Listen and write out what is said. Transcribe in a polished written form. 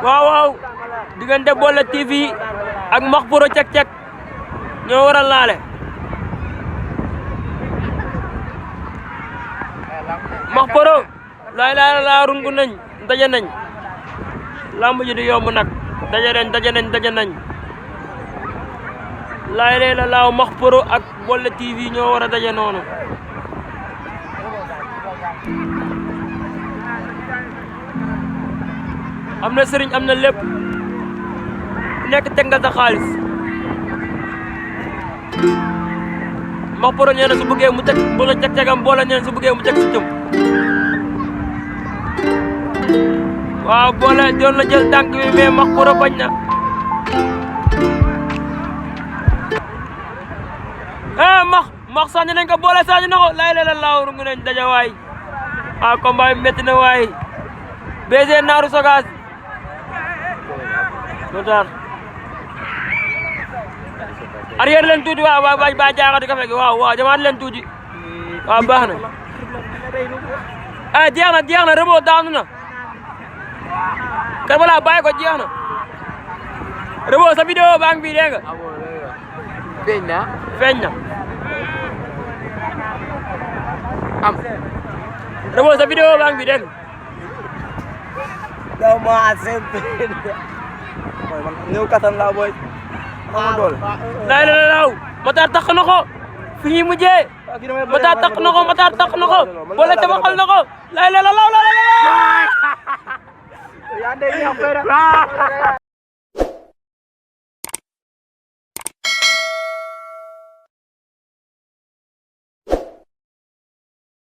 waaw waaw diggante Bollé TV ak Max Pro Cek Cek ñoo war a laale. Max Pro laa rungu nañ daje nañ lamb ji di yomb nag daje nañ laay la laaw Max Pro ak Bollé TV ñoo war a daje noonu. am na sëriñ am na lépp nekk teg nga sa xaalis Max Pro nee na su bëggee mu teg Bollé Cek Cekam Bollé nee na su bëggee mu teg si jëm. waaw Bollé doon na jël tànk bi mais Max Pro bañ na. Max sànni nañ ko Bollé sànni na ko lay la laaw rungu nañ daje waay combat bi métti na waay BG Naaru Sogas Lotar arrière leen tuuti waaw ba jaaxati ka fekk waaw jamaat leen tuuti waaw baax na jeex na Rebo daanu na Karbala bàyyi ko jeex na Rebo sa vidéo baa ngi fii dégg nga feeñ na Rebo sa vidéo baa ngi fii dégg daw ma sempre ñëw katan la boy ma doole laaw Matar takk na ko fi ñuy mujjee Matar takk na ko Bollé tabaxal na ko laaw yaa ndey ñax